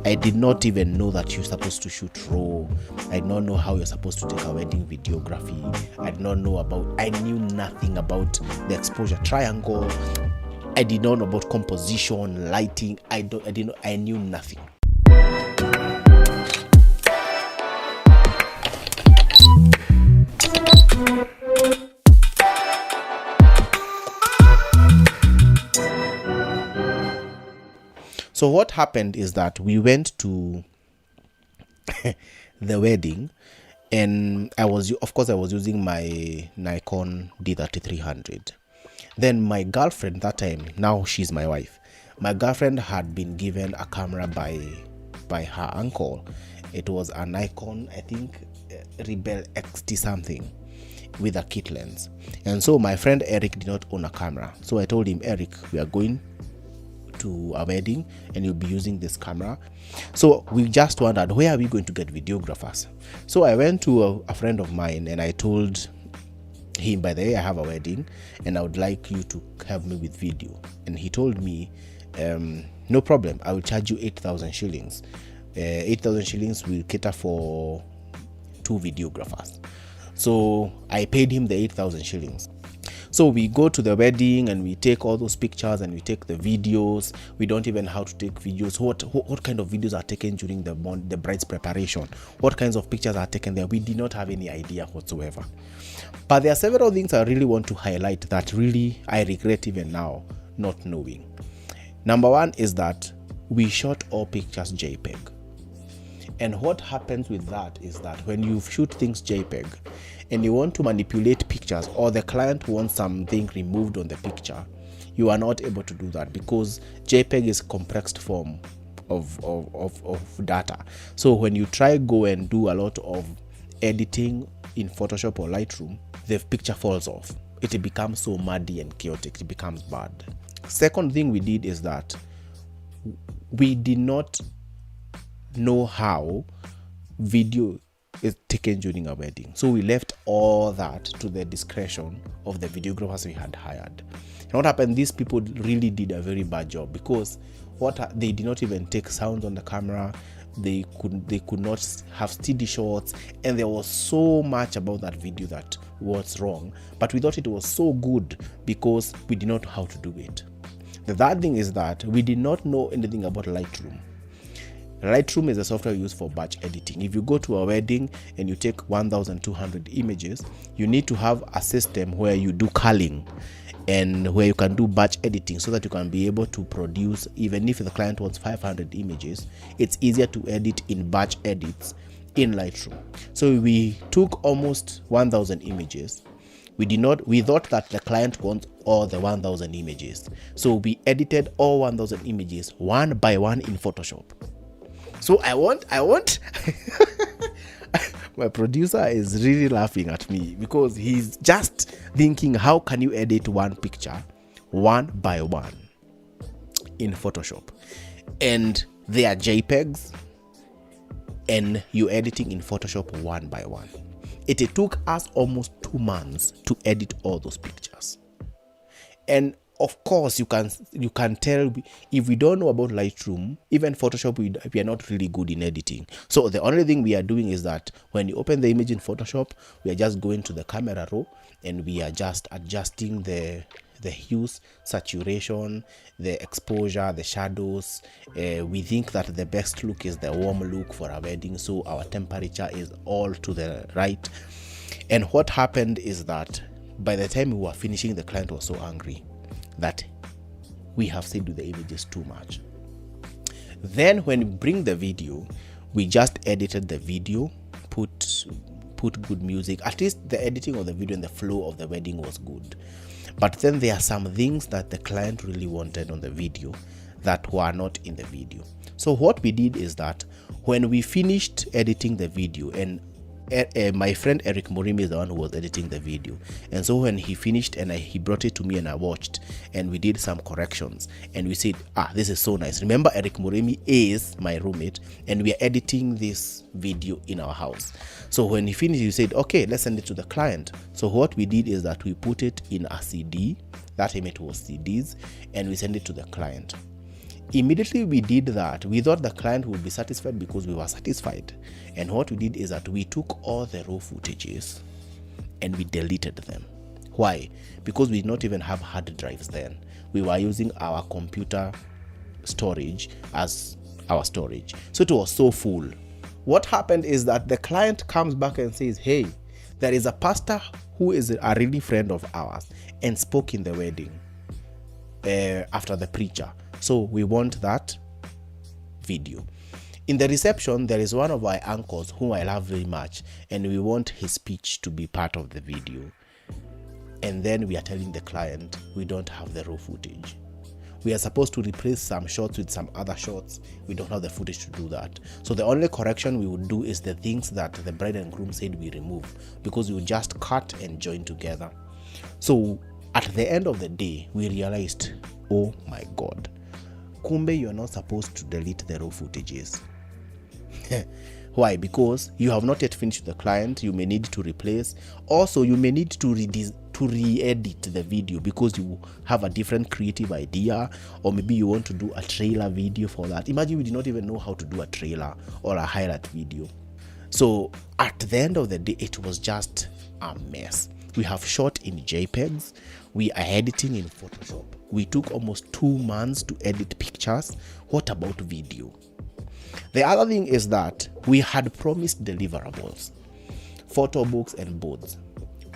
I did not even know that you're supposed to shoot raw. I did not know how you're supposed to take a wedding videography. I knew nothing about the exposure triangle. I did not know about composition, lighting. I knew nothing. So what happened is that we went to the wedding, and I was using my Nikon D3300. Then my girlfriend that time, now she's my wife, my girlfriend had been given a camera by her uncle. It was a Nikon, I think, Rebel XT something, with a kit lens. And so my friend Eric did not own a camera. So I told him, Eric, we are going to a wedding and you'll be using this camera. So we just wondered, where are we going to get videographers? So I went to a friend of mine and I told him, by the way, I have a wedding and I would like you to help me with video. And he told me, no problem, I will charge you 8,000 shillings. 8,000 shillings will cater for 2 videographers. So I paid him the 8,000 shillings. So we go to the wedding and we take all those pictures and we take the videos. We don't even know how to take videos. What kind of videos are taken during the bride's preparation? What kinds of pictures are taken there? We did not have any idea whatsoever. But there are several things I really want to highlight that really I regret even now not knowing. Number one is that we shot all pictures JPEG. And what happens with that is that when you shoot things JPEG and you want to manipulate pictures, or the client wants something removed on the picture, you are not able to do that because JPEG is compressed form of data. So when you try go and do a lot of editing in Photoshop or Lightroom, the picture falls off. It becomes so muddy and chaotic. It becomes bad. Second thing we did is that we did not know how video is taken during a wedding. So we left all that to the discretion of the videographers we had hired. And what happened, these people really did a very bad job because they did not even take sounds on the camera. They could not have steady shots, and there was so much about that video that was wrong. But we thought it was so good because we did not know how to do it. The third thing is that we did not know anything about Lightroom. Lightroom is a software used for batch editing. If you go to a wedding and you take 1,200 images, you need to have a system where you do culling and where you can do batch editing so that you can be able to produce, even if the client wants 500 images, it's easier to edit in batch edits in Lightroom. So we took almost 1,000 images. We thought that the client wants all the 1,000 images. So we edited all 1,000 images one by one in Photoshop. So I want my producer is really laughing at me because he's just thinking, how can you edit one picture one by one in Photoshop? And they are JPEGs and you're editing in Photoshop one by one. It took us almost 2 months to edit all those pictures. And of course, you can tell if we don't know about Lightroom, even Photoshop, we are not really good in editing. So the only thing we are doing is that when you open the image in Photoshop, we are just going to the camera raw and we are just adjusting the hues, saturation, the exposure, the shadows. We think that the best look is the warm look for a wedding, so our temperature is all to the right. And what happened is that by the time we were finishing, the client was so angry that we have saved with the images too much. Then when we bring the video, we just edited the video, put good music. At least the editing of the video and the flow of the wedding was good. But then there are some things that the client really wanted on the video that were not in the video. So what we did is that when we finished editing the video, and my friend Eric Morimi is the one who was editing the video, and so when he finished and he brought it to me and I watched and we did some corrections and we said, this is so nice. Remember, Eric Morimi is my roommate and we are editing this video in our house. So when he finished, he said, okay, let's send it to the client. So what we did is that we put it in a CD. That time it was CDs, and we send it to the client. Immediately we did that, we thought the client would be satisfied because we were satisfied. And what we did is that we took all the raw footages and we deleted them. Why? Because we did not even have hard drives then. We were using our computer storage as our storage. So it was so full. What happened is that the client comes back and says, hey, there is a pastor who is a really friend of ours and spoke in the wedding after the preacher. So we want that video. In the reception, there is one of our uncles whom I love very much, and we want his speech to be part of the video. And then we are telling the client we don't have the raw footage. We are supposed to replace some shots with some other shots. We don't have the footage to do that. So the only correction we would do is the things that the bride and groom said we remove, because we would just cut and join together. So at the end of the day, we realized, oh my God, kumbe you're not supposed to delete the raw footages. Why? Because you have not yet finished the client. You may need to replace. Also, you may need to re-edit the video because you have a different creative idea, or maybe you want to do a trailer video for that. Imagine we did not even know how to do a trailer or a highlight video. So at the end of the day, it was just a mess. We have shot in JPEGs. We are editing in Photoshop. We took almost 2 months to edit pictures. What about video? The other thing is that we had promised deliverables, photo books and boards.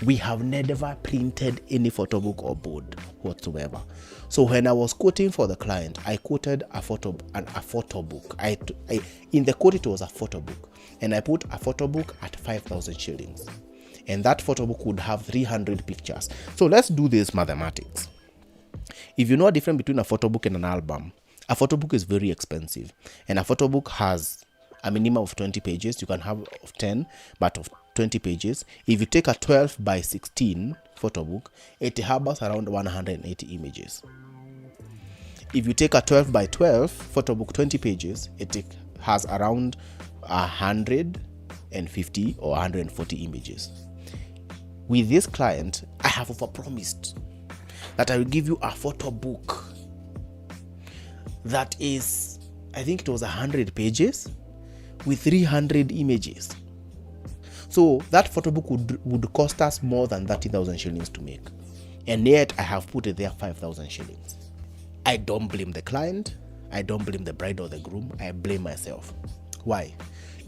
We have never printed any photo book or board whatsoever. So when I was quoting for the client, I quoted a photo book. In the quote it was a photo book, and I put a photo book at 5,000 shillings, and that photo book would have 300 pictures. So let's do this mathematics. If you know a difference between a photo book and an album, a photo book is very expensive, and a photo book has a minimum of 20 pages. You can have of 10, but of 20 pages. If you take a 12 by 16 photo book, it harbors around 180 images. If you take a 12 by 12 photo book, 20 pages, it has around 150 or 140 images. With this client, I have overpromised that I will give you a photo book that is, I think it was 100 pages with 300 images. So that photo book would cost us more than 30,000 shillings to make. And yet I have put it there 5,000 shillings. I don't blame the client. I don't blame the bride or the groom. I blame myself. Why?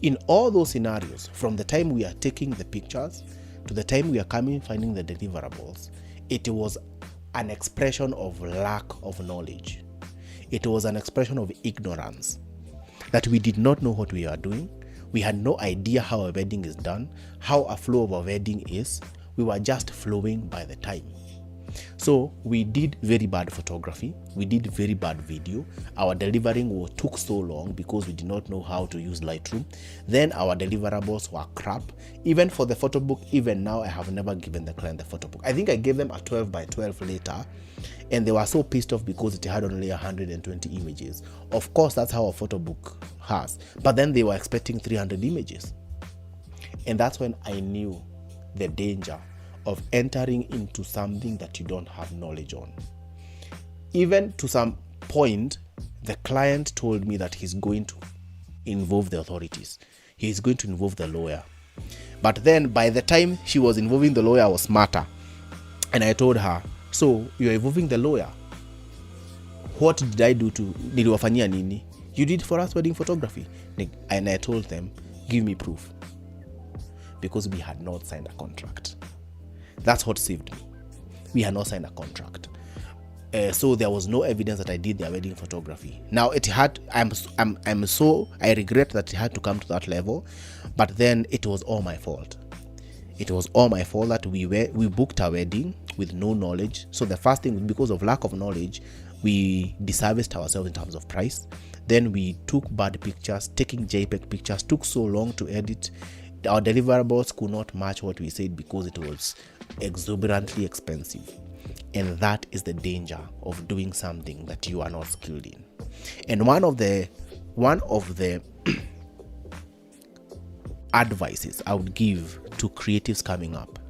In all those scenarios, from the time we are taking the pictures to the time we are coming finding the deliverables, it was an expression of lack of knowledge. It was an expression of ignorance, that we did not know what we are doing. We had no idea how a wedding is done, how a flow of a wedding is. We were just flowing by the time. So we did very bad photography. We did very bad video. Our delivering took so long because we did not know how to use Lightroom. Then our deliverables were crap. Even for the photo book, even now, I have never given the client the photo book. I think I gave them a 12 by 12 later, and they were so pissed off because it had only 120 images. Of course, that's how a photo book has. But then they were expecting 300 images. And that's when I knew the danger of entering into something that you don't have knowledge on. Even to some point, the client told me that he's going to involve the authorities. He's going to involve the lawyer. But then by the time she was involving the lawyer, I was smarter. And I told her, so you're involving the lawyer. What did I do to niliwafanyia nini? You did for us wedding photography. And I told them, give me proof. Because we had not signed a contract. That's what saved me. We had not signed a contract. So there was no evidence that I did their wedding photography. Now I regret that it had to come to that level, but then it was all my fault. It was all my fault that we booked a wedding with no knowledge. So the first thing, because of lack of knowledge, we disserviced ourselves in terms of price. Then we took bad pictures. Taking JPEG pictures took so long to edit. Our deliverables could not match what we said because it was exuberantly expensive. And that is the danger of doing something that you are not skilled in. And one of the advices I would give to creatives coming up,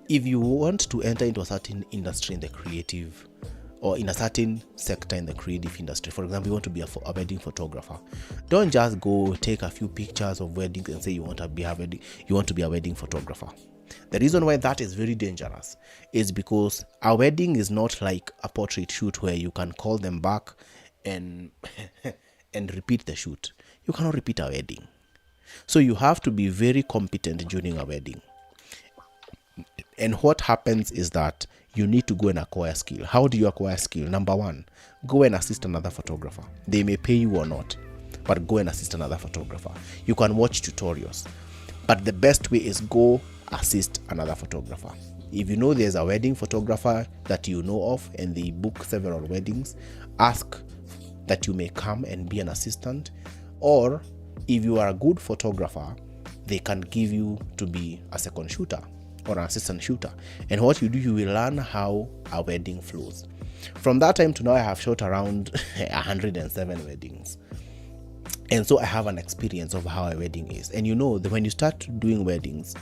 if you want to enter into a certain industry in the creative or in a certain sector in the creative industry. For example, you want to be a wedding photographer. Don't just go take a few pictures of weddings and say you want to be a wedding photographer. The reason why that is very dangerous is because a wedding is not like a portrait shoot where you can call them back and and repeat the shoot. You cannot repeat a wedding. So you have to be very competent during a wedding. And what happens is that you need to go and acquire skill. How do you acquire skill? Number one, go and assist another photographer. They may pay you or not, but go and assist another photographer. You can watch tutorials, but the best way is go assist another photographer. If you know there's a wedding photographer that you know of and they book several weddings, ask that you may come and be an assistant. Or if you are a good photographer, they can give you to be a second shooter or an assistant shooter. And what you do, you will learn how a wedding flows. From that time to now, I have shot around 107 weddings. And so I have an experience of how a wedding is. And you know that when you start doing weddings,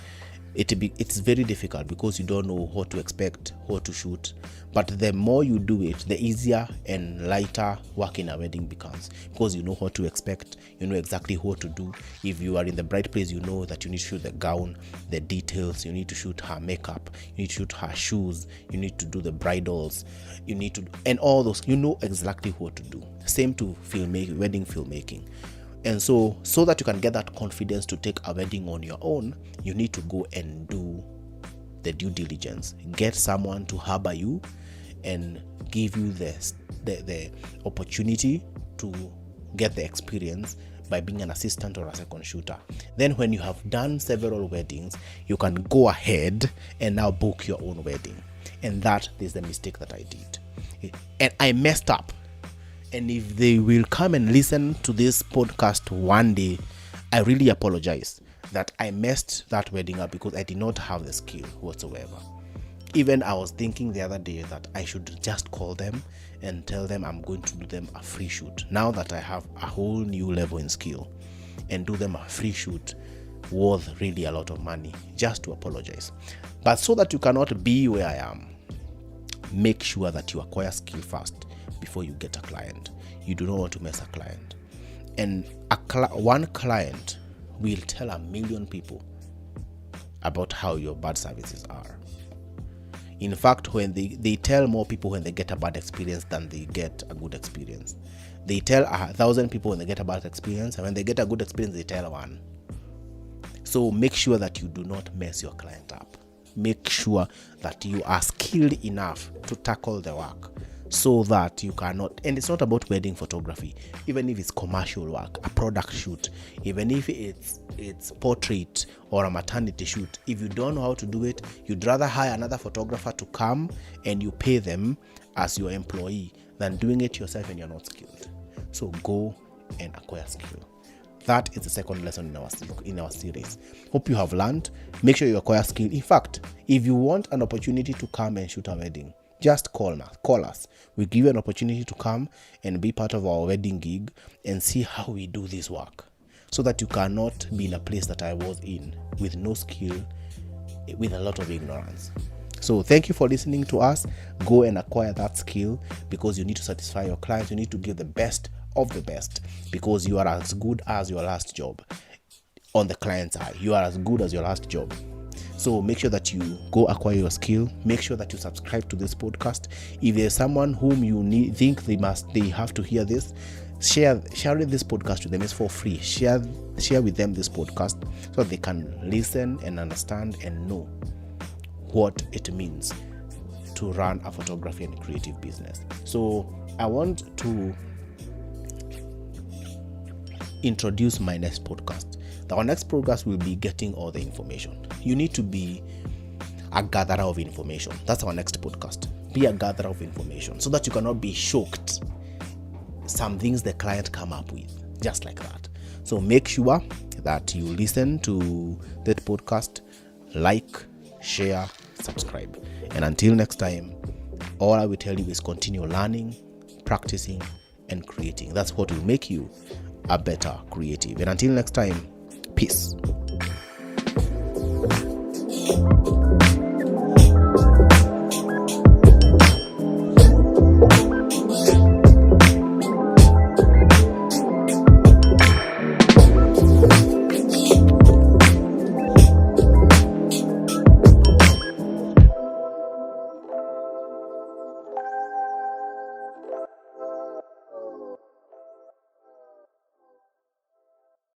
it's very difficult because you don't know what to expect, what to shoot. But the more you do it, the easier and lighter work in a wedding becomes, because you know what to expect, you know exactly what to do. If you are in the bride place, you know that you need to shoot the gown, the details, you need to shoot her makeup, you need to shoot her shoes, you need to do the bridals, and all those, you know exactly what to do. Same to wedding filmmaking. And so that you can get that confidence to take a wedding on your own, you need to go and do the due diligence. Get someone to harbor you and give you the opportunity to get the experience by being an assistant or a second shooter. Then when you have done several weddings, you can go ahead and now book your own wedding. And that is the mistake that I did. And I messed up. And if they will come and listen to this podcast one day, I really apologize that I messed that wedding up because I did not have the skill whatsoever. Even I was thinking the other day that I should just call them and tell them I'm going to do them a free shoot. Now that I have a whole new level in skill, and do them a free shoot worth really a lot of money, just to apologize. But so that you cannot be where I am, make sure that you acquire skill first before you get a client. You do not want to mess a client. And one client will tell 1 million people about how your bad services are. In fact, when they tell more people when they get a bad experience than they get a good experience. They tell 1,000 people when they get a bad experience, and when they get a good experience, they tell one. So make sure that you do not mess your client up. Make sure that you are skilled enough to tackle the work, so that you cannot, and it's not about wedding photography, even if it's commercial work, a product shoot, even if it's portrait or a maternity shoot, if you don't know how to do it, you'd rather hire another photographer to come and you pay them as your employee than doing it yourself and you're not skilled. So go and acquire skill. That is the second lesson in our series. Hope you have learned. Make sure you acquire skill. In fact, if you want an opportunity to come and shoot a wedding, just call us. We give you an opportunity to come and be part of our wedding gig and see how we do this work, so that you cannot be in a place that I was in with no skill, with a lot of ignorance. So thank you for listening to us. Go and acquire that skill, because you need to satisfy your clients. You need to give the best of the best, because you are as good as your last job. On the client's eye, you are as good as your last job. So make sure that you go acquire your skill. Make sure that you subscribe to this podcast. If there's someone whom you think they have to hear this, share this podcast with them. It's for free. Share with them this podcast so that they can listen and understand and know what it means to run a photography and creative business. So I want to introduce my next podcast. Our next podcast will be getting all the information. You need to be a gatherer of information. That's our next podcast. Be a gatherer of information so that you cannot be shocked. Some things the client come up with, just like that. So make sure that you listen to that podcast, like, share, subscribe. And until next time, all I will tell you is continue learning, practicing, and creating. That's what will make you a better creative. And until next time, peace.